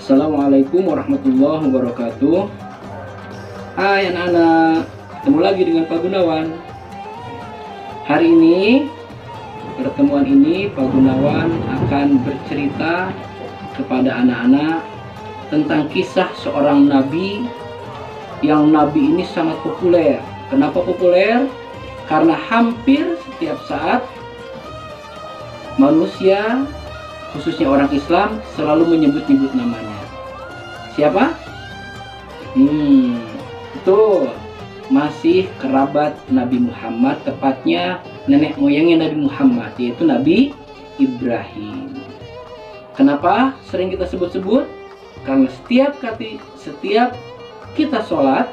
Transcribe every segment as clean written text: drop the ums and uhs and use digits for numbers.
Assalamualaikum warahmatullahi wabarakatuh. Hai anak-anak, ketemu lagi dengan Pak Gunawan. Hari ini, pertemuan ini Pak Gunawan akan bercerita kepada anak-anak tentang kisah seorang nabi yang nabi ini sangat populer. Kenapa populer? Karena hampir setiap saat manusia, khususnya orang Islam, selalu menyebut-nyebut namanya. Siapa? Betul, masih kerabat Nabi Muhammad, tepatnya nenek moyangnya Nabi Muhammad, yaitu Nabi Ibrahim. Kenapa sering kita sebut-sebut? Karena setiap kita sholat,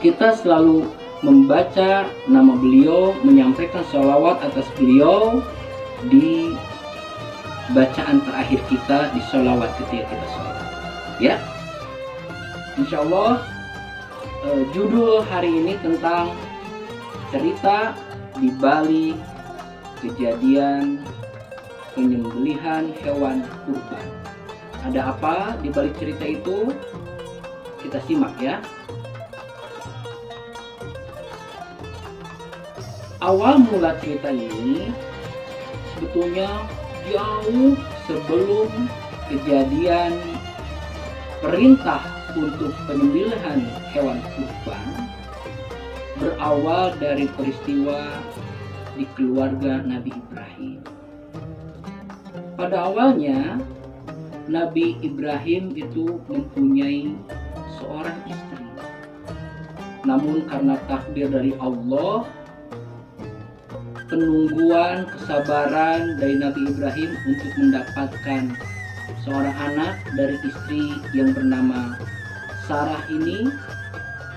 kita selalu membaca nama beliau, menyampaikan sholawat atas beliau di bacaan terakhir kita di sholawat ketika kita sholat. Ya, insya Allah judul hari ini tentang cerita di balik kejadian penyembelihan hewan kurban. Ada apa di balik cerita itu? Kita simak ya. Awal mula cerita ini sebetulnya jauh sebelum kejadian perintah untuk penyembelihan hewan kurban, berawal dari peristiwa di keluarga Nabi Ibrahim. Pada awalnya Nabi Ibrahim itu mempunyai seorang istri. Namun karena takdir dari Allah, penungguan, kesabaran dari Nabi Ibrahim untuk mendapatkan seorang anak dari istri yang bernama Sarah ini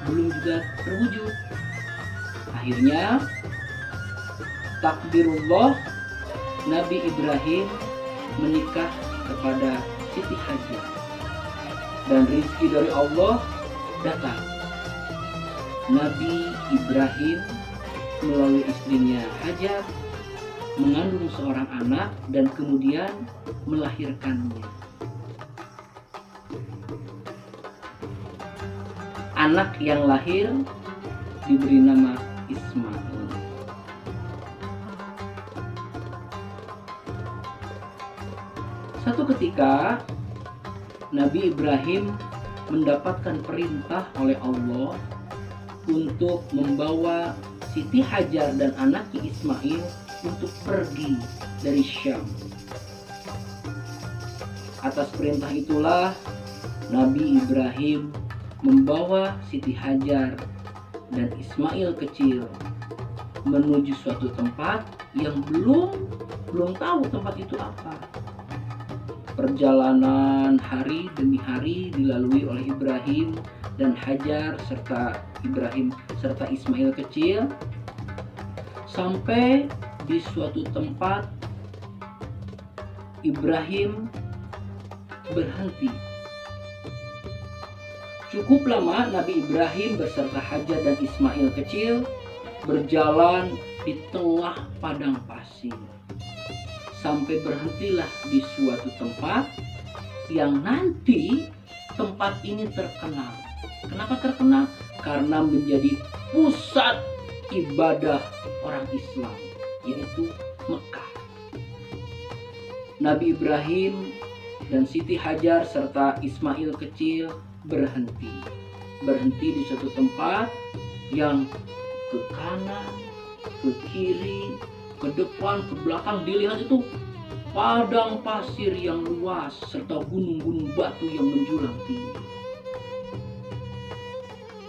belum juga terwujud. Akhirnya takdirullah, Nabi Ibrahim menikah kepada Siti Hajar dan rezeki dari Allah datang. Nabi Ibrahim melalui istrinya Hajar mengandung seorang anak dan kemudian melahirkannya. Anak yang lahir diberi nama Ismail. Satu ketika Nabi Ibrahim mendapatkan perintah oleh Allah untuk membawa Siti Hajar dan anaknya Ismail untuk pergi dari Syam. Atas perintah itulah Nabi Ibrahim membawa Siti Hajar dan Ismail kecil menuju suatu tempat yang belum tahu tempat itu apa. Perjalanan hari demi hari dilalui oleh Ibrahim dan Hajar serta Ismail kecil, sampai di suatu tempat Ibrahim berhenti. Cukup lama Nabi Ibrahim beserta Hajar dan Ismail kecil berjalan di tengah padang pasir, sampai berhentilah di suatu tempat yang nanti tempat ini terkenal. Kenapa terkenal? Karena menjadi pusat ibadah orang Islam, yaitu Mekah. Nabi Ibrahim dan Siti Hajar serta Ismail kecil berhenti di suatu tempat yang ke kanan, ke kiri, ke depan, ke belakang dilihat itu padang pasir yang luas serta gunung-gunung batu yang menjulang tinggi.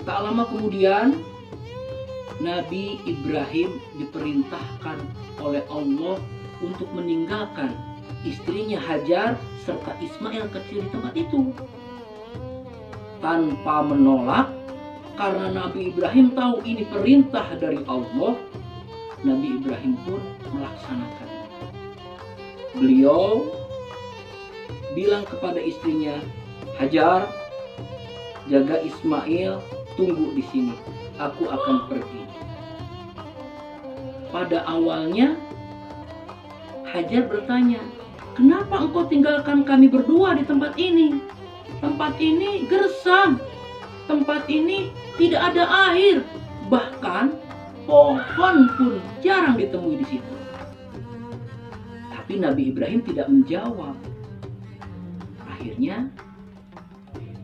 Tak lama kemudian Nabi Ibrahim diperintahkan oleh Allah untuk meninggalkan istrinya Hajar serta Ismail kecil di tempat itu. Tanpa menolak, karena Nabi Ibrahim tahu ini perintah dari Allah, Nabi Ibrahim pun melaksanakan. Beliau bilang kepada istrinya, Hajar, jaga Ismail, tunggu di sini, aku akan pergi. Pada awalnya Hajar bertanya, kenapa engkau tinggalkan kami berdua di tempat ini? tempat ini gersam, tempat ini tidak ada air, bahkan pohon pun jarang ditemui di situ. Tapi Nabi Ibrahim tidak menjawab. Akhirnya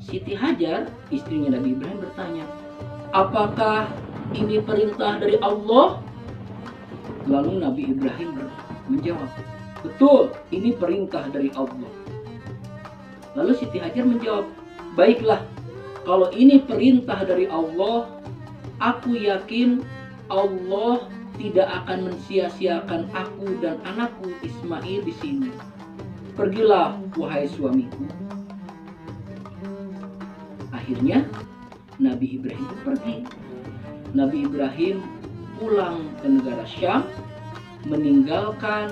Siti Hajar, istrinya Nabi Ibrahim, bertanya, apakah ini perintah dari Allah? Lalu Nabi Ibrahim menjawab, betul, ini perintah dari Allah. Lalu Siti Hajar menjawab, baiklah, kalau ini perintah dari Allah, aku yakin Allah tidak akan mensia-siakan aku dan anakku Ismail di sini. Pergilah, wahai suamiku. Akhirnya Nabi Ibrahim pun pergi. Nabi Ibrahim pulang ke negara Syam, meninggalkan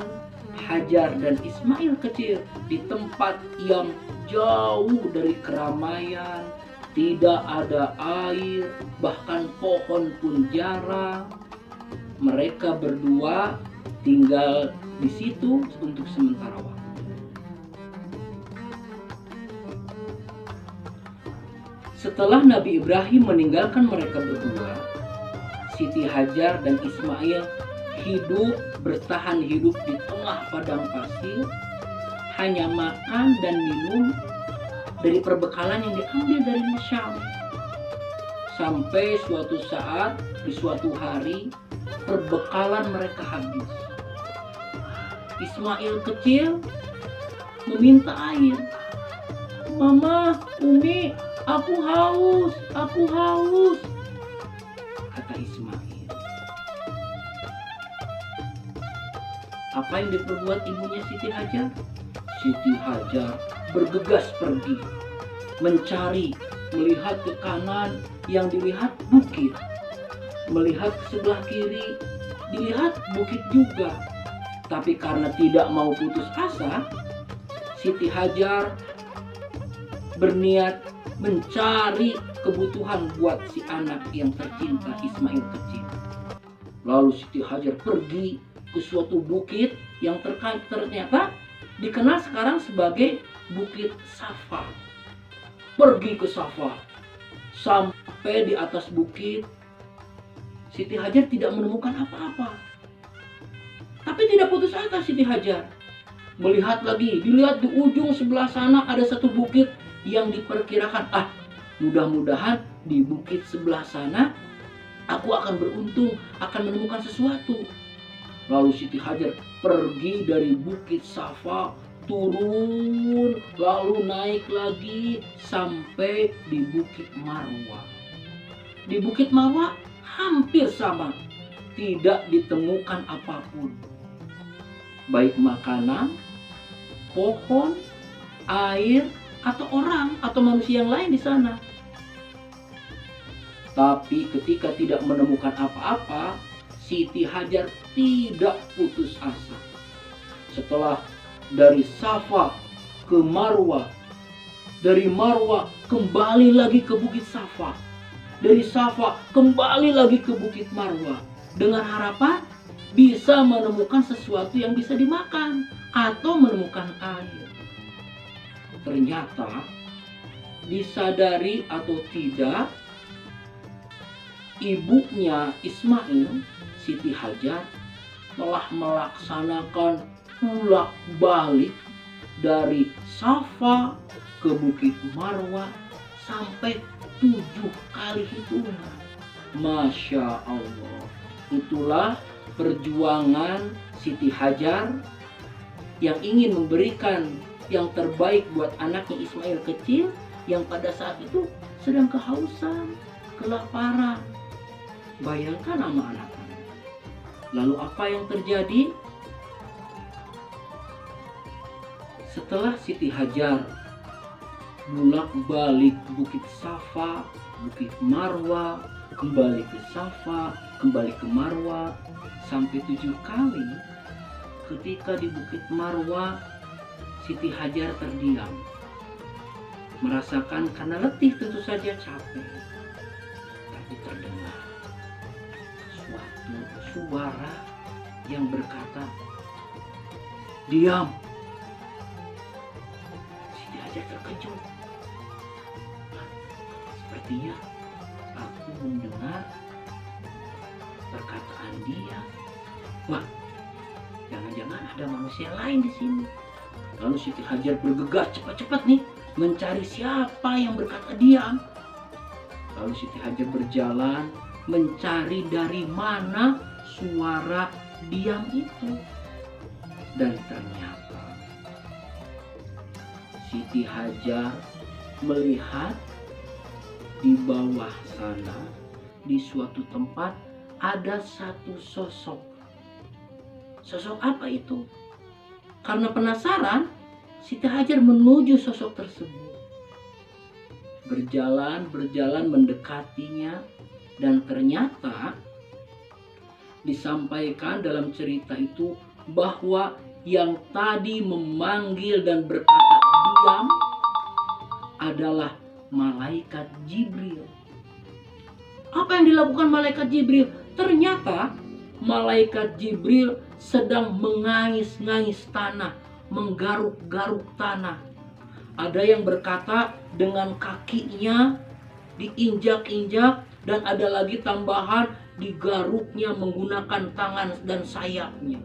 Hajar dan Ismail kecil di tempat yang jauh dari keramaian, tidak ada air, bahkan pohon pun jarang. Mereka berdua tinggal di situ untuk sementara waktu. Setelah Nabi Ibrahim meninggalkan mereka berdua, Siti Hajar dan Ismail bertahan hidup di tengah padang pasir, hanya makan dan minum dari perbekalan yang diambil dari Syam. Sampai suatu saat, di suatu hari, perbekalan mereka habis. Ismail kecil meminta air. Mama, Umi, aku haus, kata Ismail. Apa yang diperbuat ibunya Siti Hajar? Siti Hajar bergegas pergi, mencari, melihat ke kanan, yang dilihat bukit. Melihat ke sebelah kiri, dilihat bukit juga. Tapi karena tidak mau putus asa, Siti Hajar berniat mencari kebutuhan buat si anak yang tercinta Ismail kecil. Lalu Siti Hajar pergi ke suatu bukit yang ternyata dikenal sekarang sebagai Bukit Safa. Pergi ke Safa. Sampai di atas bukit, Siti Hajar tidak menemukan apa-apa. Tapi tidak putus asa Siti Hajar. Melihat lagi, dilihat di ujung sebelah sana ada satu bukit yang diperkirakan, mudah-mudahan di bukit sebelah sana aku akan beruntung, akan menemukan sesuatu. Lalu Siti Hajar pergi dari Bukit Safa, turun, lalu naik lagi sampai di Bukit Marwa. Di Bukit Marwa hampir sama, tidak ditemukan apapun. Baik makanan, pohon, air, atau orang atau manusia yang lain di sana. Tapi ketika tidak menemukan apa-apa, Siti Hajar tidak putus asa. Setelah dari Safa ke Marwa, dari Marwa kembali lagi ke Bukit Safa, dari Safa kembali lagi ke Bukit Marwa, dengan harapan bisa menemukan sesuatu yang bisa dimakan atau menemukan air. Ternyata disadari atau tidak, ibunya Ismail, Siti Hajar, telah melaksanakan bolak-balik dari Safa ke Bukit Marwa sampai 7 kali hitungan. Masya Allah. Itulah perjuangan Siti Hajar yang ingin memberikan yang terbaik buat anaknya Ismail kecil yang pada saat itu sedang kehausan, kelaparan. Bayangkan sama anak-anak. Lalu apa yang terjadi? Setelah Siti Hajar bolak-balik Bukit Safa, Bukit Marwa, kembali ke Safa, kembali ke Marwa, sampai 7 kali, ketika di Bukit Marwa, Siti Hajar terdiam. Merasakan karena letih tentu saja capek. Tapi terdengar suatu suara yang berkata, "Diam." Siti Hajar terkejut. sepertinya aku mendengar perkataan dia. Wah, jangan-jangan ada manusia lain di sini. Lalu Siti Hajar bergegas cepat-cepat nih mencari siapa yang berkata diam. Lalu Siti Hajar berjalan mencari dari mana suara diam itu. Dan ternyata Siti Hajar melihat di bawah sana, di suatu tempat ada satu sosok. Sosok apa itu? Karena penasaran, Siti Hajar menuju sosok tersebut. Berjalan mendekatinya, dan ternyata disampaikan dalam cerita itu bahwa yang tadi memanggil dan berkata diam adalah malaikat Jibril. Apa yang dilakukan malaikat Jibril? Ternyata malaikat Jibril sedang mengais-ngais tanah, menggaruk-garuk tanah. Ada yang berkata dengan kakinya diinjak-injak, dan ada lagi tambahan digaruknya menggunakan tangan dan sayapnya.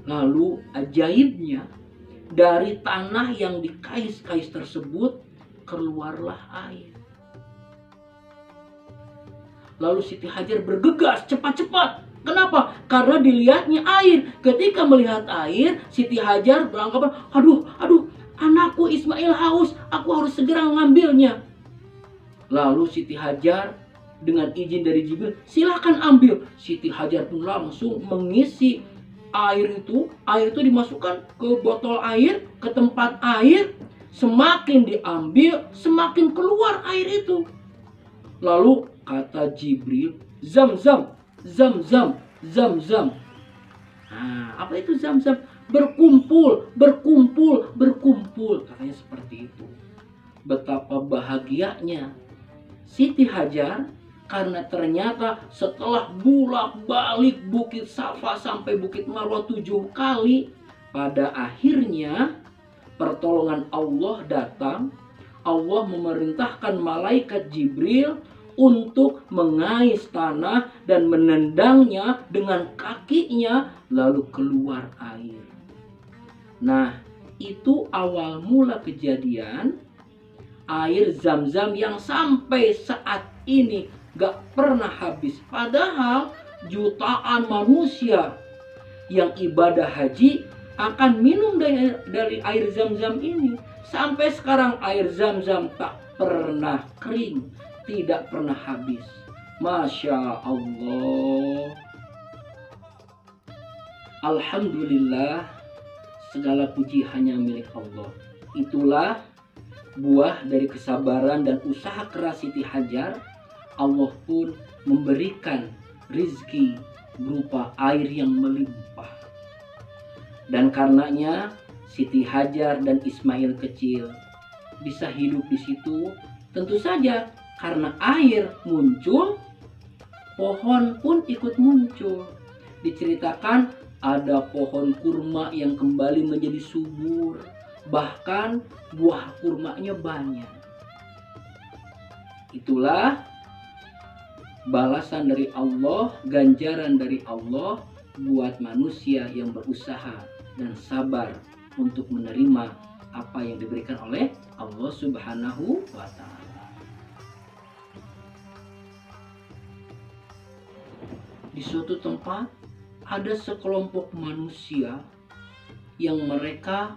Lalu ajaibnya, dari tanah yang dikais-kais tersebut keluarlah air. Lalu Siti Hajar bergegas cepat-cepat. Kenapa? Karena dilihatnya air. Ketika melihat air, Siti Hajar beranggapan, aduh, anakku Ismail haus, aku harus segera mengambilnya. Lalu Siti Hajar dengan izin dari Jibril, silakan ambil. Siti Hajar pun langsung mengisi air itu dimasukkan ke botol air, ke tempat air. Semakin diambil, semakin keluar air itu. Lalu kata Jibril, Zam-zam, Zam-zam, Zam-zam. Nah, apa itu Zam-zam? Berkumpul. Katanya seperti itu. Betapa bahagianya Siti Hajar, karena ternyata setelah bolak-balik Bukit Safa sampai Bukit Marwah 7 kali, pada akhirnya pertolongan Allah datang. Allah memerintahkan malaikat Jibril untuk mengais tanah dan menendangnya dengan kakinya, lalu keluar air. Nah, itu awal mula kejadian air Zam-zam yang sampai saat ini gak pernah habis. Padahal jutaan manusia yang ibadah haji akan minum dari air Zam-zam ini. Sampai sekarang air Zam-zam tak pernah kering, tidak pernah habis. Masya Allah. Alhamdulillah, segala puji hanya milik Allah. Itulah buah dari kesabaran dan usaha keras Siti Hajar. Allah pun memberikan rizki berupa air yang melimpah. Dan karenanya Siti Hajar dan Ismail kecil bisa hidup di situ. Tentu saja karena air muncul, pohon pun ikut muncul. Diceritakan ada pohon kurma yang kembali menjadi subur. Bahkan buah kurmanya banyak. Itulah balasan dari Allah, ganjaran dari Allah buat manusia yang berusaha dan sabar untuk menerima apa yang diberikan oleh Allah Subhanahu wa Ta'ala. Di suatu tempat ada sekelompok manusia yang mereka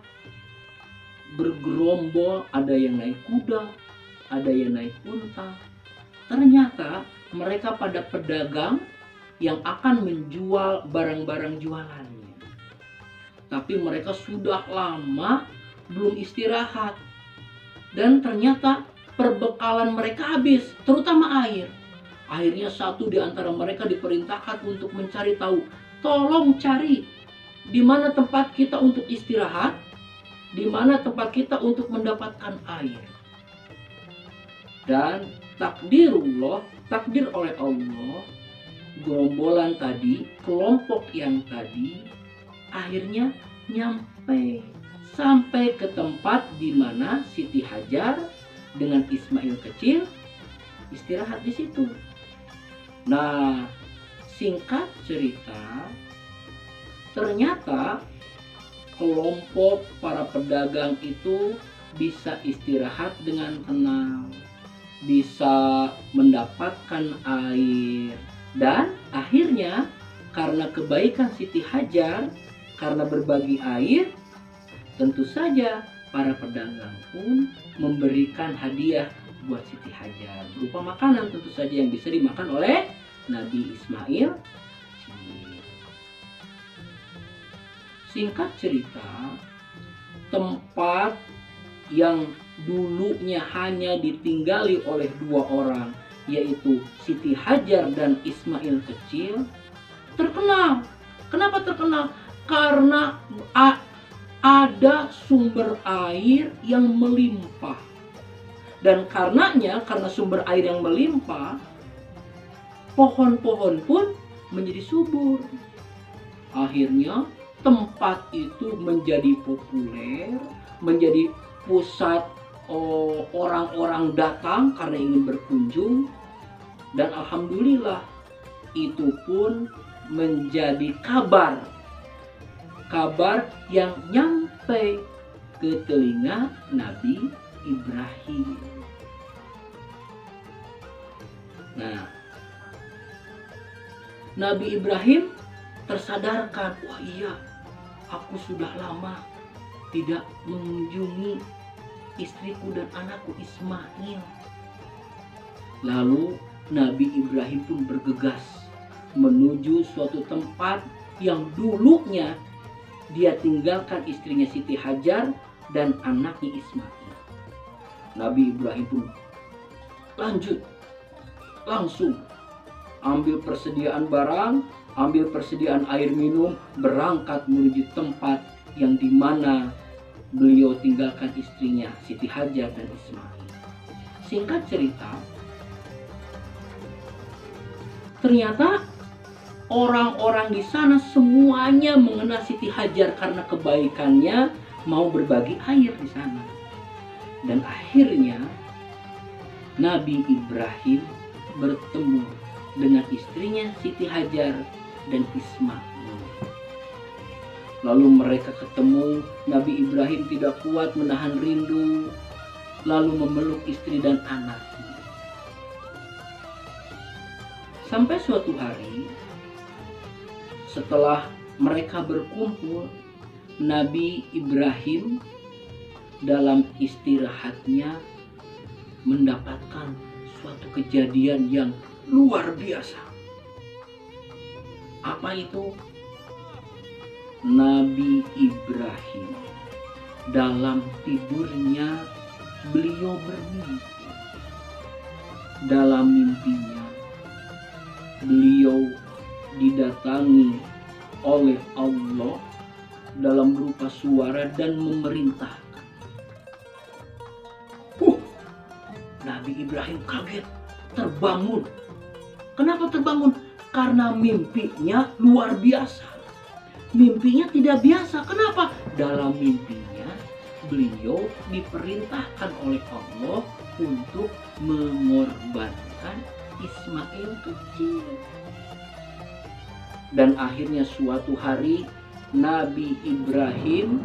bergerombol, ada yang naik kuda, ada yang naik unta. Ternyata mereka pada pedagang yang akan menjual barang-barang jualannya. Tapi mereka sudah lama belum istirahat. Dan ternyata perbekalan mereka habis, terutama air. Akhirnya satu di antara mereka diperintahkan untuk mencari tahu. Tolong cari di mana tempat kita untuk istirahat, di mana tempat kita untuk mendapatkan air. Dan takdir oleh Allah, gerombolan tadi, kelompok yang tadi akhirnya sampai ke tempat di mana Siti Hajar dengan Ismail kecil istirahat di situ. Nah, singkat cerita, ternyata kelompok para pedagang itu bisa istirahat dengan tenang, bisa mendapatkan air, dan akhirnya karena kebaikan Siti Hajar, karena berbagi air, tentu saja para pedagang pun memberikan hadiah buat Siti Hajar berupa makanan, tentu saja yang bisa dimakan oleh Nabi Ismail. Singkat cerita, tempat yang dulunya hanya ditinggali oleh dua orang, yaitu Siti Hajar dan Ismail kecil, terkenal. Kenapa terkenal? Karena ada sumber air yang melimpah. Dan karena sumber air yang melimpah, pohon-pohon pun menjadi subur. Akhirnya tempat itu menjadi populer, menjadi pusat orang-orang datang karena ingin berkunjung. Dan alhamdulillah itu pun menjadi kabar yang nyampe ke telinga Nabi Ibrahim. Nah, Nabi Ibrahim tersadarkan, wah iya, aku sudah lama tidak mengunjungi istriku dan anakku Ismail. Lalu Nabi Ibrahim pun bergegas menuju suatu tempat yang dulunya dia tinggalkan istrinya Siti Hajar dan anaknya Ismail. Nabi Ibrahim pun langsung ambil persediaan barang, ambil persediaan air minum, berangkat menuju tempat yang dimana beliau tinggalkan istrinya Siti Hajar dan Ismail. Singkat cerita, ternyata orang-orang di sana semuanya mengenal Siti Hajar karena kebaikannya mau berbagi air di sana. Dan akhirnya Nabi Ibrahim bertemu dengan istrinya Siti Hajar dan Ismail. Lalu mereka ketemu, Nabi Ibrahim tidak kuat menahan rindu, lalu memeluk istri dan anaknya. Sampai suatu hari, setelah mereka berkumpul, Nabi Ibrahim dalam istirahatnya mendapatkan suatu kejadian yang luar biasa. Apa itu? Nabi Ibrahim dalam tidurnya beliau bermimpi. Dalam mimpinya beliau didatangi oleh Allah dalam berupa suara dan memerintahkan. Nabi Ibrahim kaget, terbangun. Kenapa terbangun? Karena mimpinya luar biasa. Mimpinya tidak biasa. Kenapa? Dalam mimpinya beliau diperintahkan oleh Allah untuk mengorbankan Ismail kecil. Dan akhirnya suatu hari Nabi Ibrahim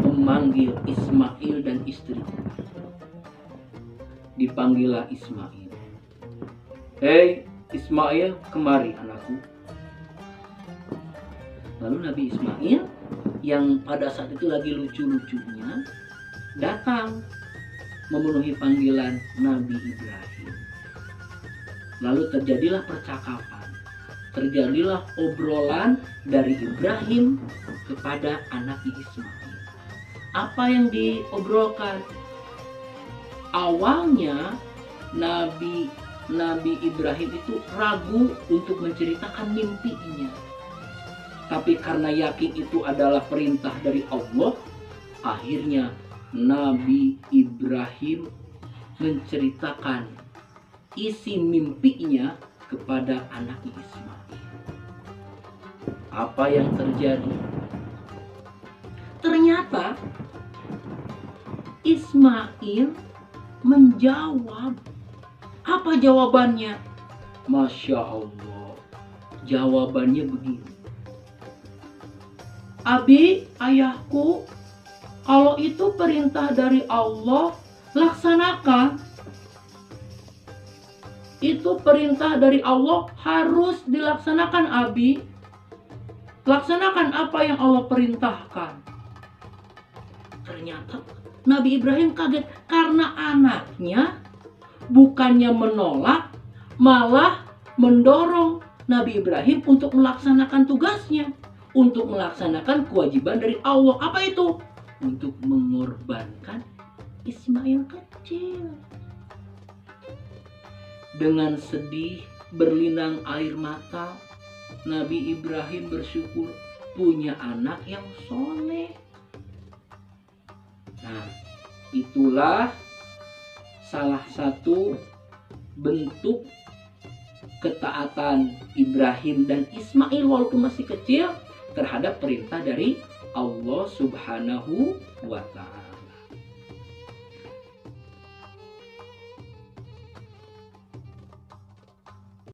memanggil Ismail dan istrinya. Dipanggillah Ismail. Hei Ismail, kemari anakku. Lalu Nabi Ismail yang pada saat itu lagi lucu-lucunya datang memenuhi panggilan Nabi Ibrahim. Lalu terjadilah percakapan, terjadilah obrolan dari Ibrahim kepada anaknya Ismail. Apa yang diobrolkan? Awalnya Nabi Ibrahim itu ragu untuk menceritakan mimpinya. Tapi karena yakin itu adalah perintah dari Allah, akhirnya Nabi Ibrahim menceritakan isi mimpinya kepada anaknya Ismail. Apa yang terjadi? Ternyata Ismail menjawab Apa jawabannya? Masya Allah. Jawabannya begini. Abi, ayahku, kalau itu perintah dari Allah, laksanakan. Itu perintah dari Allah, harus dilaksanakan, Abi. Laksanakan apa yang Allah perintahkan. Ternyata Nabi Ibrahim kaget karena anaknya bukannya menolak, malah mendorong Nabi Ibrahim untuk melaksanakan tugasnya, untuk melaksanakan kewajiban dari Allah. Apa itu? Untuk mengorbankan Ismail kecil. Dengan sedih berlinang air mata, Nabi Ibrahim bersyukur punya anak yang soleh. Nah, itulah salah satu bentuk ketaatan Ibrahim dan Ismail walaupun masih kecil terhadap perintah dari Allah Subhanahu wa Ta'ala.